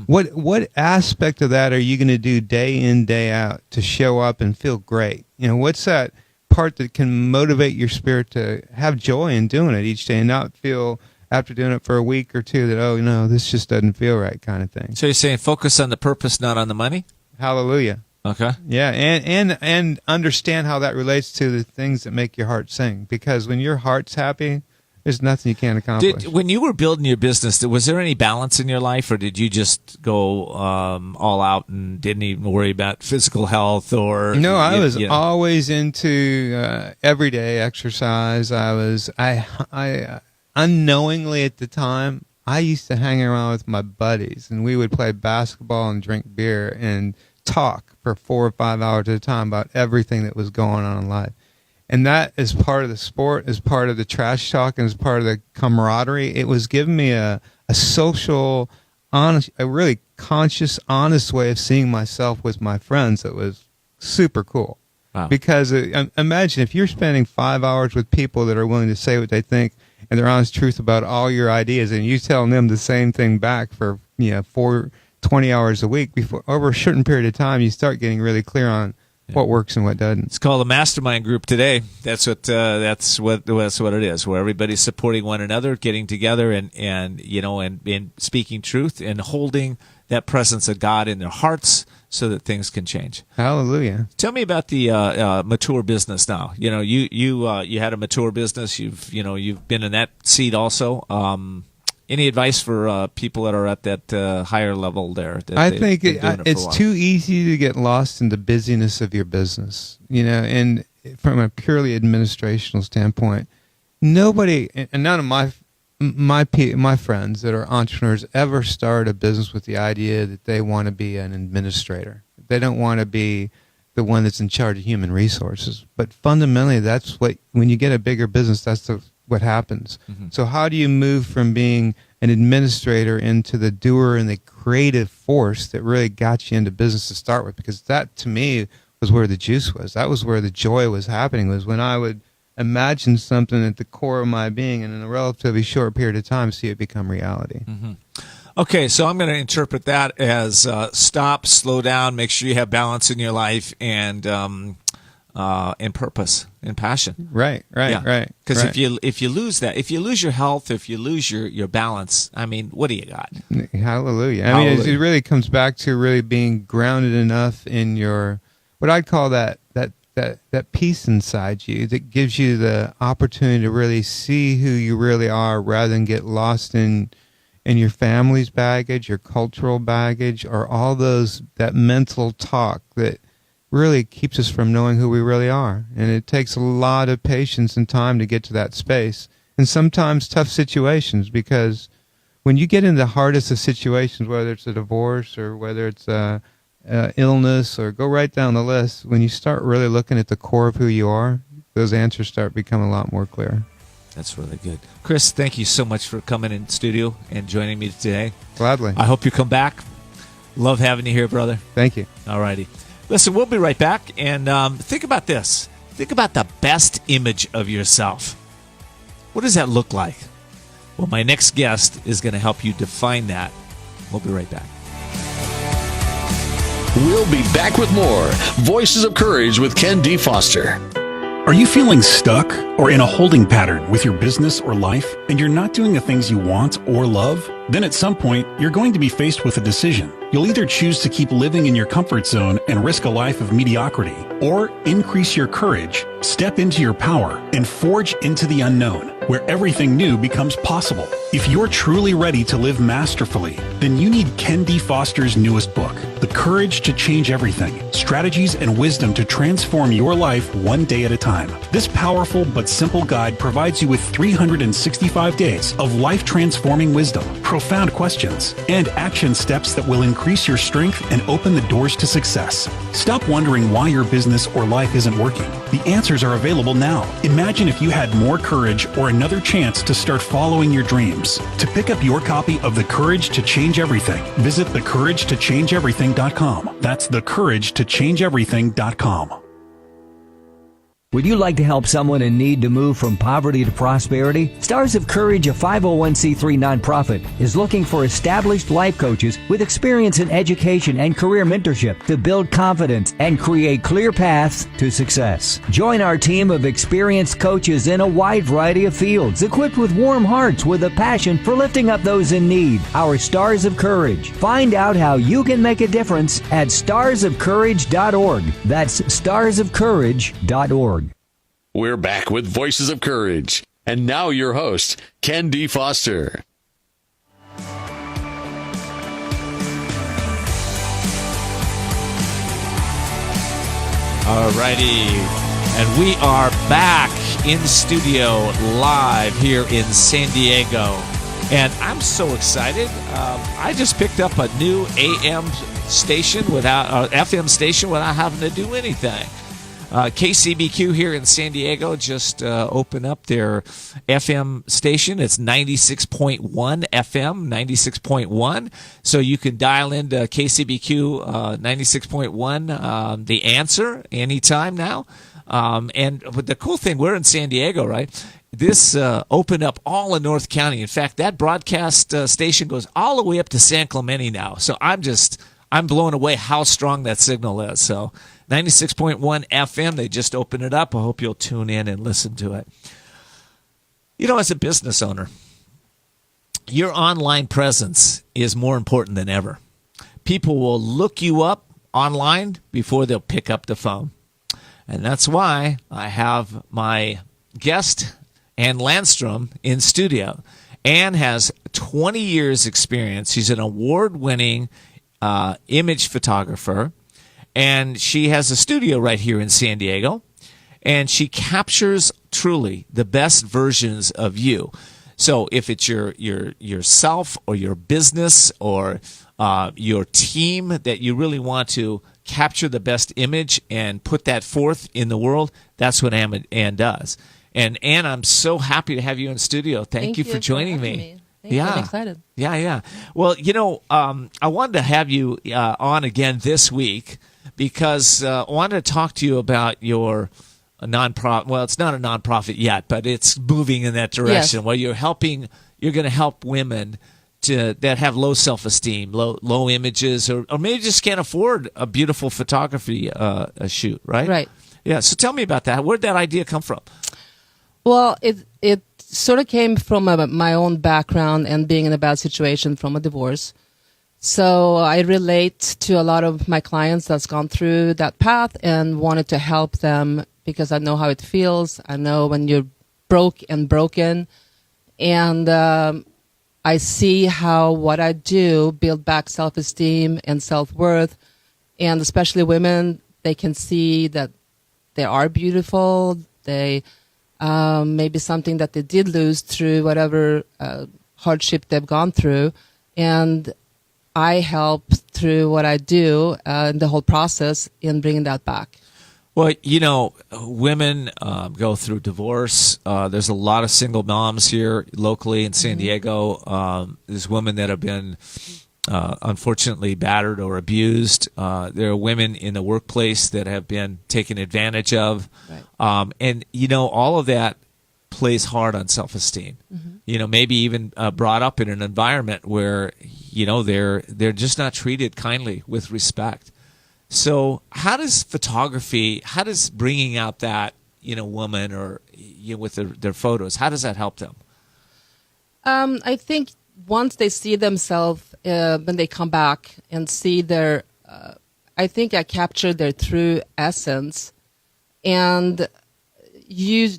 What aspect of that are you going to do day in, day out to show up and feel great? What's that part that can motivate your spirit to have joy in doing it each day and not feel after doing it for a week or two that, this just doesn't feel right kind of thing. So you're saying focus on the purpose, not on the money? Hallelujah. Okay. Yeah, and understand how that relates to the things that make your heart sing, because when your heart's happy, there's nothing you can't accomplish. When you were building your business, was there any balance in your life, or did you just go all out and didn't even worry about physical health? Or no, I was always into everyday exercise. I unknowingly at the time, I used to hang around with my buddies, and we would play basketball and drink beer and talk for 4 or 5 hours at a time about everything that was going on in life. And that is part of the sport, is part of the trash talk, and is part of the camaraderie. It was giving me a social, honest, a really conscious, honest way of seeing myself with my friends that was super cool. Wow. Because imagine if you're spending 5 hours with people that are willing to say what they think and their honest truth about all your ideas, and you telling them the same thing back for 4 20 hours a week. Before, over a certain period of time, you start getting really clear on what works and what doesn't. It's called a mastermind group today. That's what it is, where everybody's supporting one another, getting together, and speaking truth and holding that presence of God in their hearts, so that things can change. Hallelujah. Tell me about the mature business now. You had a mature business. You've been in that seat also. Any advice for people that are at that higher level there? I think it's too easy to get lost in the busyness of your business. And from a purely administrational standpoint, nobody, and none of my friends that are entrepreneurs ever start a business with the idea that they want to be an administrator. They don't want to be the one that's in charge of human resources. But fundamentally, that's when you get a bigger business, that's what happens. Mm-hmm. So how do you move from being an administrator into the doer and the creative force that really got you into business to start with? Because that, to me, was where the juice was. That was where the joy was happening, was when I would imagine something at the core of my being, and in a relatively short period of time, see it become reality. Mm-hmm. Okay, so I'm going to interpret that as stop, slow down, make sure you have balance in your life, and purpose and passion. Right. Because if you lose that, if you lose your health, if you lose your balance, I mean, what do you got? Hallelujah. I mean, it really comes back to really being grounded enough in your, what I'd call that peace inside you that gives you the opportunity to really see who you really are, rather than get lost in your family's baggage, your cultural baggage, or all that mental talk that really keeps us from knowing who we really are. And it takes a lot of patience and time to get to that space, and sometimes tough situations, because when you get in the hardest of situations, whether it's a divorce or whether it's illness, or go right down the list, when you start really looking at the core of who you are, those answers start becoming a lot more clear. That's really good. Chris, thank you so much for coming in studio and joining me today. Gladly. I hope you come back. Love having you here, brother. Thank you. All righty. Listen, we'll be right back, and think about this. Think about the best image of yourself. What does that look like? Well, my next guest is going to help you define that. We'll be right back. We'll be back with more Voices of Courage with Ken D. Foster. Are you feeling stuck or in a holding pattern with your business or life, and you're not doing the things you want or love? Then at some point, you're going to be faced with a decision. You'll either choose to keep living in your comfort zone and risk a life of mediocrity, or increase your courage, step into your power, and forge into the unknown, where everything new becomes possible. If you're truly ready to live masterfully, then you need Ken D. Foster's newest book, The Courage to Change Everything: Strategies and Wisdom to Transform Your Life One Day at a Time. This powerful but simple guide provides you with 365 days of life-transforming wisdom, profound questions, and action steps that will increase your strength and open the doors to success. Stop wondering why your business or life isn't working. The answers are available now. Imagine if you had more courage or another chance to start following your dreams. To pick up your copy of The Courage to Change Everything, visit thecouragetochangeeverything.com. That's thecouragetochangeeverything.com. Would you like to help someone in need to move from poverty to prosperity? Stars of Courage, a 501c3 nonprofit, is looking for established life coaches with experience in education and career mentorship to build confidence and create clear paths to success. Join our team of experienced coaches in a wide variety of fields, equipped with warm hearts with a passion for lifting up those in need. Our Stars of Courage. Find out how you can make a difference at starsofcourage.org. That's starsofcourage.org. We're back with Voices of Courage. And now your host, Ken D. Foster. All righty. And we are back in studio live here in San Diego. And I'm so excited. I just picked up a new AM station FM station without having to do anything. KCBQ here in San Diego just opened up their FM station. It's 96.1 FM, 96.1. So you can dial into KCBQ 96.1, The Answer, anytime now. And but the cool thing, we're in San Diego, right? this opened up all of North County. In fact, that broadcast station goes all the way up to San Clemente now. So I'm blown away how strong that signal is. So 96.1 FM, they just opened it up. I hope you'll tune in and listen to it. You know, as a business owner, your online presence is more important than ever. People will look you up online before they'll pick up the phone. And that's why I have my guest, Ann Landstrom, in studio. Ann has 20 years experience. She's an award-winning image photographer, and she has a studio right here in San Diego, and she captures truly the best versions of you. So if it's yourself or your business or your team that you really want to capture the best image and put that forth in the world, that's what Ann does. And Ann, I'm so happy to have you in studio. Thank you for joining me. Thank you. I'm excited. Yeah. Well, you know, I wanted to have you on again this week because I wanted to talk to you about your nonprofit. Well, it's not a nonprofit yet, but it's moving in that direction. Yes. Where you're going to help women that have low self-esteem, low images, or maybe just can't afford a beautiful photography a shoot, right? Right. Yeah. So tell me about that. Where'd that idea come from? Well, it sort of came from my own background and being in a bad situation from a divorce. So I relate to a lot of my clients that's gone through that path and wanted to help them because I know how it feels. I know when you're broke and broken. And I see how what I do build back self-esteem and self-worth. And especially women, they can see that they are beautiful. They maybe something that they did lose through whatever hardship they've gone through. And I help through what I do in the whole process in bringing that back. Well, you know, women go through divorce. There's a lot of single moms here locally in San Diego. There's women that have been unfortunately battered or abused. There are women in the workplace that have been taken advantage of. Right. And, you know, all of that plays hard on self-esteem. You know, maybe even brought up in an environment where, you know, they're just not treated kindly with respect. So how does bringing out that, you know, woman or with their photos, how does that help them? I think once they see themselves, when they come back and see their, I think I captured their true essence. And you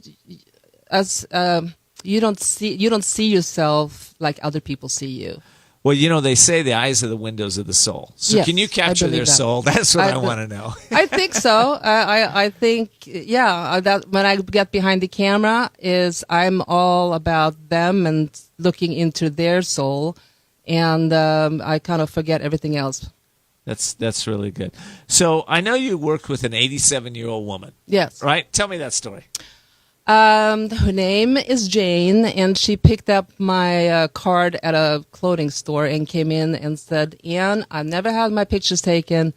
don't see yourself like other people see you. Well, you know, they say the eyes are the windows of the soul. So yes, can you capture their soul? That's what I want to know. I think so. I think, that when I get behind the camera I'm all about them and looking into their soul. And I kind of forget everything else. That's really good. So I know you worked with an 87-year-old woman. Yes. Right? Tell me that story. Her name is Jane, and she picked up my card at a clothing store and came in and said, Ann, I've never had my pictures taken,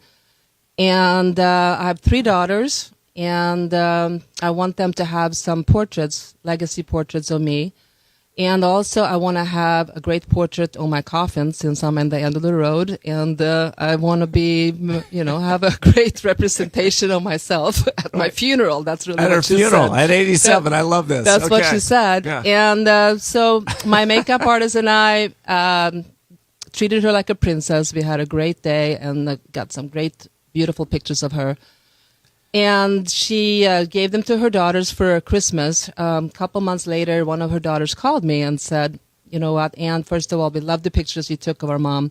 and I have 3 daughters, and I want them to have some portraits, legacy portraits of me. And also, I want to have a great portrait on my coffin since I'm at the end of the road. And I want to be, have a great representation of myself at my funeral. That's really what she said. At her funeral, at 87. I love this. That's what she said. Yeah. And so my makeup artist and I treated her like a princess. We had a great day and got some great, beautiful pictures of her. And she gave them to her daughters for Christmas. A couple months later, one of her daughters called me and said, you know what, Ann, first of all, we love the pictures you took of our mom,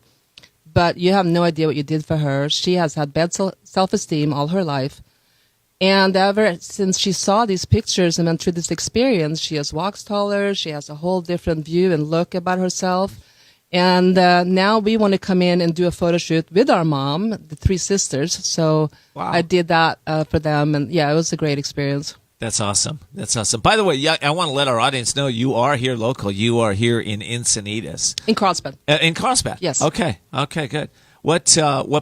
but you have no idea what you did for her. She has had bad self-esteem all her life. And ever since she saw these pictures and went through this experience, she has walked taller. She has a whole different view and look about herself. And now we want to come in and do a photo shoot with our mom, the 3 sisters. So wow. I did that for them. And yeah, it was a great experience. That's awesome. That's awesome. By the way, I want to let our audience know you are here local. You are here in Encinitas. In Carlsbad. In Carlsbad? Yes. Okay, good. What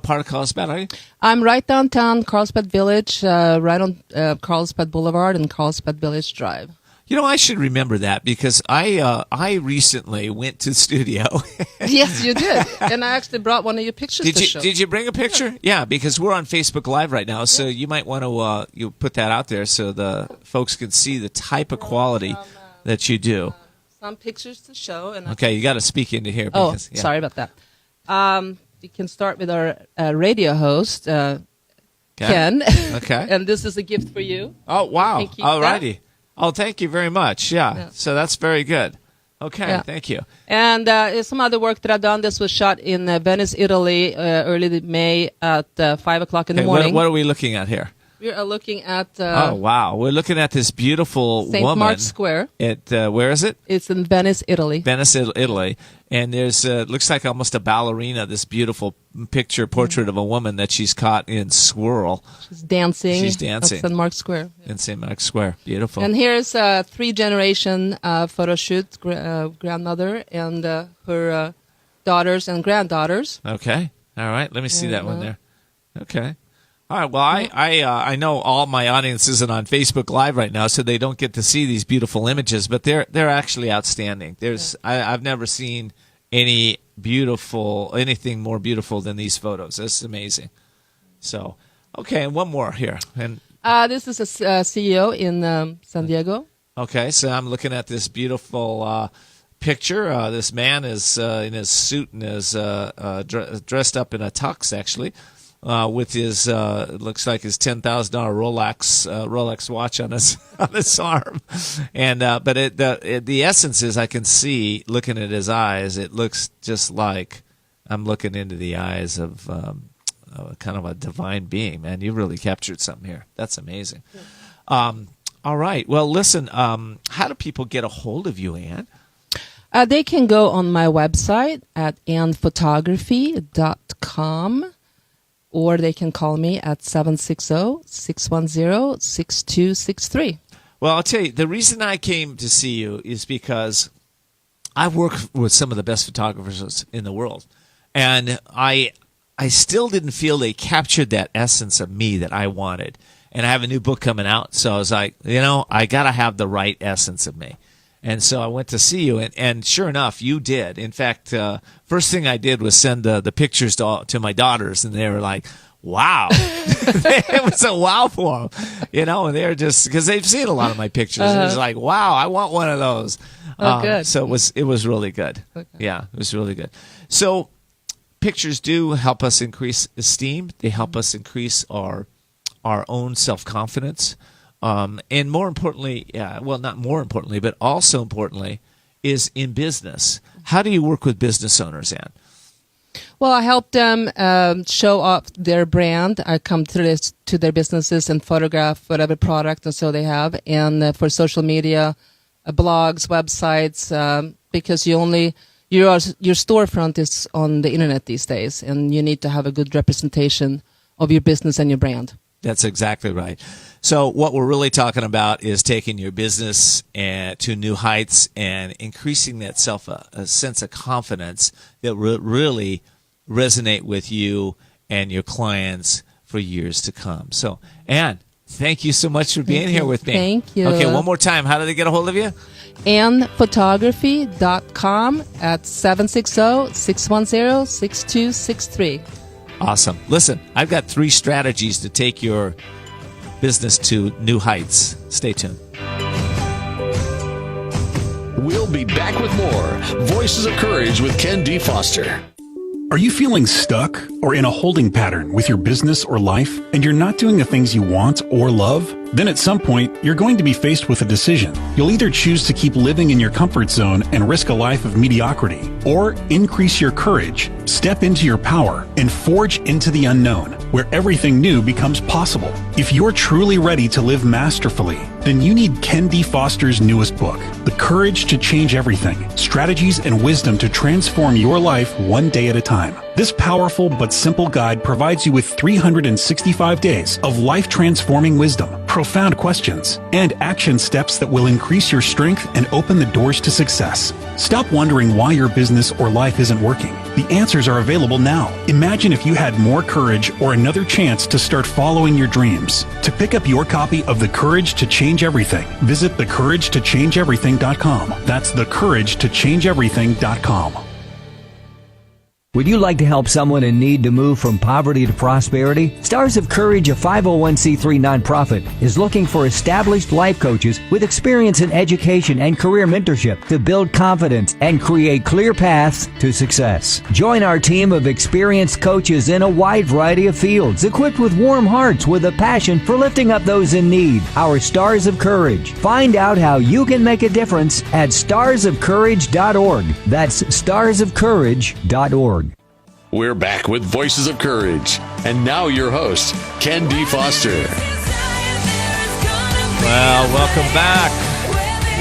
part of Carlsbad are you? I'm right downtown Carlsbad Village, right on Carlsbad Boulevard and Carlsbad Village Drive. You know, I should remember that because I recently went to the studio. Yes, you did. And I actually brought one of your pictures to show. Did you bring a picture? Yeah, because we're on Facebook Live right now, so you might want to you put that out there so the folks can see the type of quality that you do. Some pictures to show. And okay, you got to speak into here. Because, sorry about that. You can start with our radio host, Ken. Okay. And this is a gift for you. Oh, wow. All righty. Oh, thank you very much. Yeah. So that's very good. Okay, thank you. And some other work that I've done. This was shot in Venice, Italy, early May at 5 o'clock in the morning. What are we looking at here? We are looking at... oh, wow. We're looking at this beautiful woman. St. Mark's Square. Where is it? It's in Venice, Italy. Venice, Italy. And there's looks like almost a ballerina, this beautiful portrait of a woman that she's caught in swirl. She's dancing. She's dancing. At St. Mark's Square. In St. Mark's Square. Beautiful. And here's a 3-generation photo shoot, grandmother and her daughters and granddaughters. Okay. All right. Let me see that one there. Okay. All right. Well, I know all my audience isn't on Facebook Live right now, so they don't get to see these beautiful images, but they're actually outstanding. I've never seen anything more beautiful than these photos. That's amazing. So, okay, and one more here. And this is a CEO in San Diego. Okay, so I'm looking at this beautiful picture. This man is in his suit and is dressed up in a tux, actually. With his looks like his $10,000 Rolex watch on his arm, and but the essence is I can see looking at his eyes. It looks just like I'm looking into the eyes of kind of a divine being. Man, you really captured something here. That's amazing. All right. Well, listen. How do people get a hold of you, Ann? They can go on my website at annphotography.com. Or they can call me at 760-610-6263. Well, I'll tell you, the reason I came to see you is because I work with some of the best photographers in the world. And I still didn't feel they captured that essence of me that I wanted. And I have a new book coming out, so I was like, I got to have the right essence of me. And so I went to see you, and sure enough, you did. In fact, first thing I did was send the pictures to my daughters, and they were like, wow. It was a wow for them, and they're just, because they've seen a lot of my pictures. It was like, wow, I want one of those. Good. So it was really good. Okay. Yeah, it was really good. So pictures do help us increase esteem. They help us increase our own self-confidence. And more importantly, not more importantly, but also importantly, is in business. How do you work with business owners, Ann? Well, I help them show off their brand. I come to their businesses and photograph whatever product and so they have. And for social media, blogs, websites, because your storefront is on the internet these days, and you need to have a good representation of your business and your brand. That's exactly right. So what we're really talking about is taking your business to new heights and increasing that a sense of confidence that really resonate with you and your clients for years to come. So, Ann, thank you so much for being here with me. Thank you. Okay, one more time. How do they get a hold of you? annphotography.com at 760-610-6263. Awesome. Listen, I've got 3 strategies to take your business to new heights. Stay tuned. We'll be back with more Voices of Courage with Ken D. Foster. Are you feeling stuck or in a holding pattern with your business or life, and you're not doing the things you want or love? Then at some point, you're going to be faced with a decision. You'll either choose to keep living in your comfort zone and risk a life of mediocrity, or increase your courage, step into your power, and forge into the unknown, where everything new becomes possible. If you're truly ready to live masterfully, then you need Ken D. Foster's newest book, The Courage to Change Everything, Strategies and Wisdom to Transform Your Life One Day at a Time. This powerful but simple guide provides you with 365 days of life-transforming wisdom, profound questions, and action steps that will increase your strength and open the doors to success. Stop wondering why your business or life isn't working. The answers are available now. Imagine if you had more courage or another chance to start following your dreams. To pick up your copy of The Courage to Change Everything, visit thecouragetochangeeverything.com. That's thecouragetochangeeverything.com. Would you like to help someone in need to move from poverty to prosperity? Stars of Courage, a 501c3 nonprofit, is looking for established life coaches with experience in education and career mentorship to build confidence and create clear paths to success. Join our team of experienced coaches in a wide variety of fields, equipped with warm hearts with a passion for lifting up those in need. Our Stars of Courage. Find out how you can make a difference at starsofcourage.org. That's starsofcourage.org. We're back with Voices of Courage. And now your host, Ken D. Foster. Well, welcome back.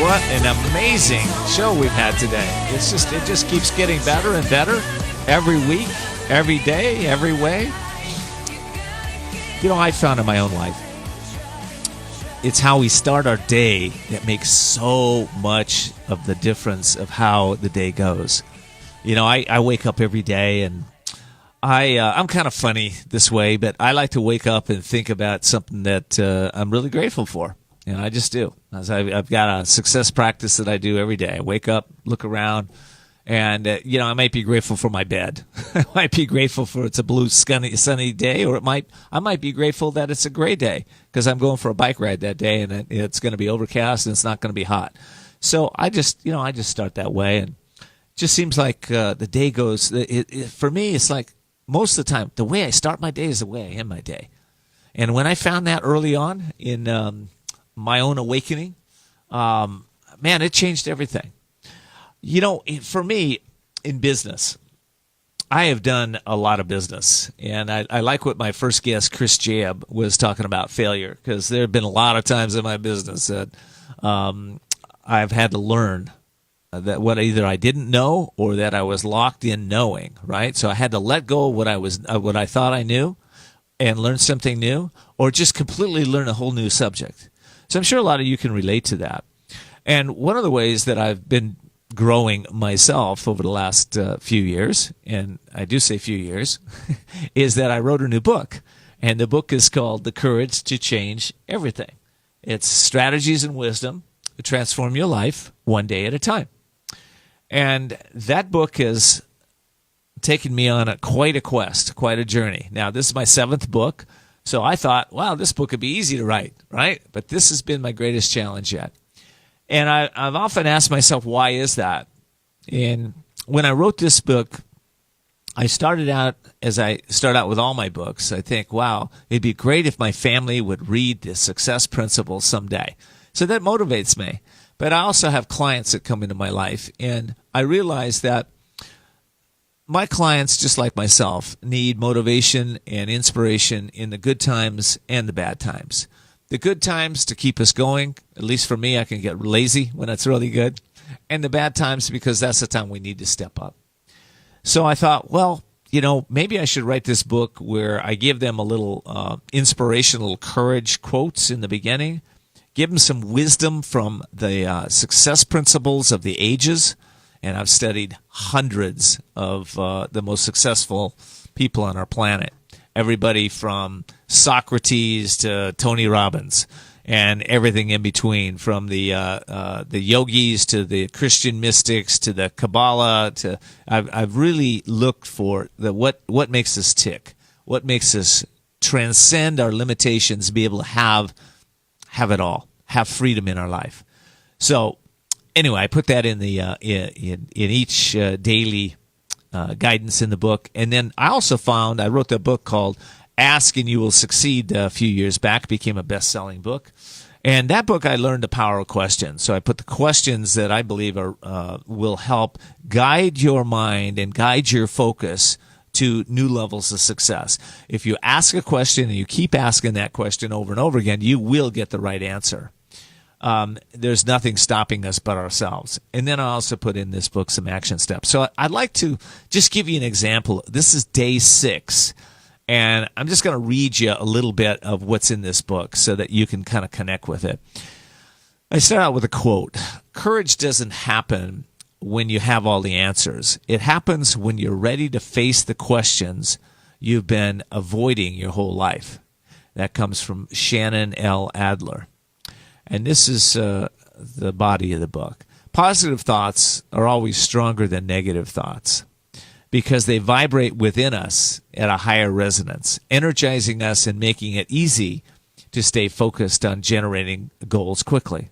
What an amazing show we've had today. It just keeps getting better and better every week, every day, every way. You know, I found in my own life, it's how we start our day that makes so much of the difference of how the day goes. You know, I wake up every day, and I'm kind of funny this way, but I like to wake up and think about something that I'm really grateful for. And I just do. I've got a success practice that I do every day. I wake up, look around, and, I might be grateful for my bed. I might be grateful for it's a blue, sunny day, or I might be grateful that it's a gray day because I'm going for a bike ride that day, and it's going to be overcast and it's not going to be hot. So I just start that way, and it just seems like the day goes. For me, it's like, most of the time, the way I start my day is the way I end my day. And when I found that early on in my own awakening, man, it changed everything. You know, for me, in business, I have done a lot of business. And I like what my first guest, Chris Jaeb, was talking about failure, because there have been a lot of times in my business that I've had to learn that what either I didn't know or that I was locked in knowing, right? So I had to let go of what I thought I knew and learn something new, or just completely learn a whole new subject. So I'm sure a lot of you can relate to that. And one of the ways that I've been growing myself over the last few years, and I do say few years, is that I wrote a new book. And the book is called The Courage to Change Everything. It's strategies and wisdom to transform your life one day at a time. And that book has taken me on quite a quest, quite a journey. Now, this is my 7th book, so I thought, wow, this book would be easy to write, right? But this has been my greatest challenge yet. And I've often asked myself, why is that? And when I wrote this book, I started out, as I start out with all my books, I think, wow, it'd be great if my family would read the success principles someday. So that motivates me. But I also have clients that come into my life, and I realize that my clients, just like myself, need motivation and inspiration in the good times and the bad times. The good times to keep us going, at least for me, I can get lazy when it's really good, and the bad times because that's the time we need to step up. So I thought, well, maybe I should write this book where I give them a little inspirational courage quotes in the beginning, give them some wisdom from the success principles of the ages. And I've studied hundreds of the most successful people on our planet. Everybody from Socrates to Tony Robbins and everything in between, from the yogis to the Christian mystics to the Kabbalah. I've really looked for what makes us tick, what makes us transcend our limitations, be able to have it all, have freedom in our life. So anyway, I put that in the in each daily guidance in the book, and then I also found I wrote that book called "Ask and You Will Succeed" a few years back. Became a best-selling book, and that book I learned the power of questions. So I put the questions that I believe will help guide your mind and guide your focus to new levels of success. If you ask a question and you keep asking that question over and over again, you will get the right answer. There's nothing stopping us but ourselves. And then I also put in this book some action steps. So I'd like to just give you an example. This is day 6. And I'm just going to read you a little bit of what's in this book so that you can kind of connect with it. I start out with a quote. Courage doesn't happen when you have all the answers. It happens when you're ready to face the questions you've been avoiding your whole life. That comes from Shannon L. Adler. And this is the body of the book. Positive thoughts are always stronger than negative thoughts because they vibrate within us at a higher resonance, energizing us and making it easy to stay focused on generating goals quickly.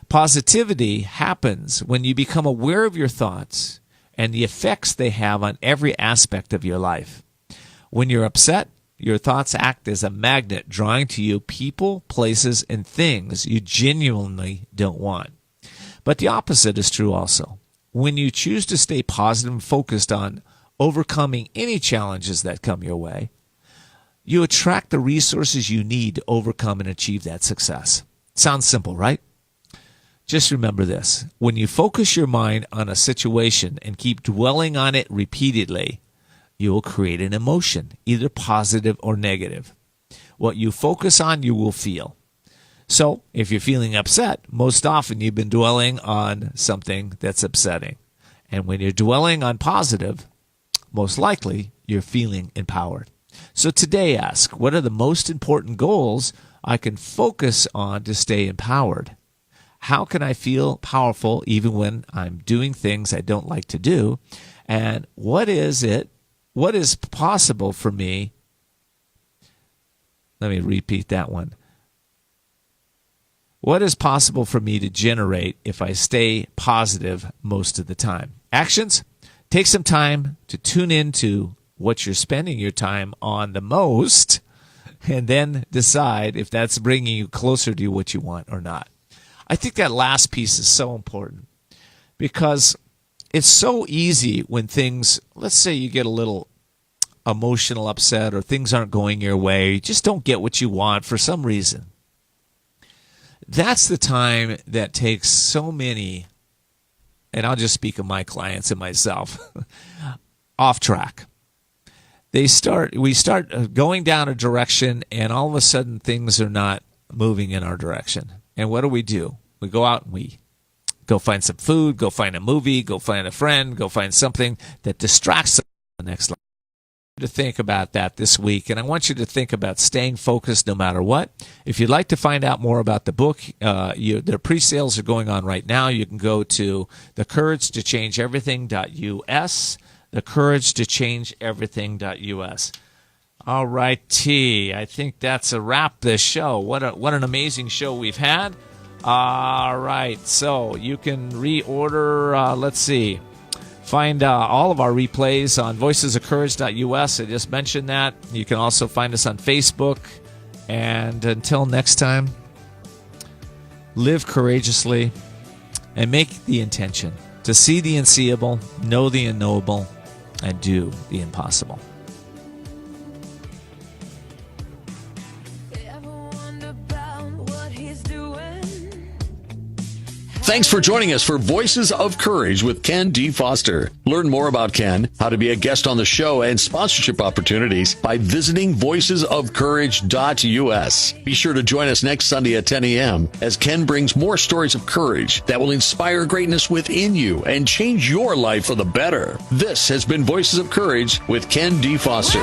Positivity happens when you become aware of your thoughts and the effects they have on every aspect of your life. When you're upset, your thoughts act as a magnet, drawing to you people, places, and things you genuinely don't want. But the opposite is true also. When you choose to stay positive and focused on overcoming any challenges that come your way, you attract the resources you need to overcome and achieve that success. Sounds simple, right? Just remember this. When you focus your mind on a situation and keep dwelling on it repeatedly, you will create an emotion, either positive or negative. What you focus on, you will feel. So, if you're feeling upset, most often you've been dwelling on something that's upsetting. And when you're dwelling on positive, most likely you're feeling empowered. So today ask, what are the most important goals I can focus on to stay empowered? How can I feel powerful even when I'm doing things I don't like to do? And what is possible for me? Let me repeat that one. What is possible for me to generate if I stay positive most of the time? Actions? Take some time to tune into what you're spending your time on the most, and then decide if that's bringing you closer to what you want or not. I think that last piece is so important because it's so easy when things, let's say you get a little emotional upset or things aren't going your way, you just don't get what you want for some reason. That's the time that takes so many, and I'll just speak of my clients and myself, off track. We start going down a direction, and all of a sudden things are not moving in our direction. And what do? We go out and we go find some food, go find a movie, go find a friend, go find something that distracts us from the next life. To think about that this week, and I want you to think about staying focused no matter what. If you'd like to find out more about the book, their pre-sales are going on right now. You can go to thecouragetochangeeverything.us, thecouragetochangeeverything.us. All right, T. I think that's a wrap this show. What an amazing show we've had. All right, so you can reorder, let's see. Find all of our replays on voicesofcourage.us. I just mentioned that. You can also find us on Facebook. And until next time, live courageously and make the intention to see the unseeable, know the unknowable, and do the impossible. Thanks for joining us for Voices of Courage with Ken D. Foster. Learn more about Ken, how to be a guest on the show, and sponsorship opportunities by visiting voicesofcourage.us. Be sure to join us next Sunday at 10 a.m. as Ken brings more stories of courage that will inspire greatness within you and change your life for the better. This has been Voices of Courage with Ken D. Foster.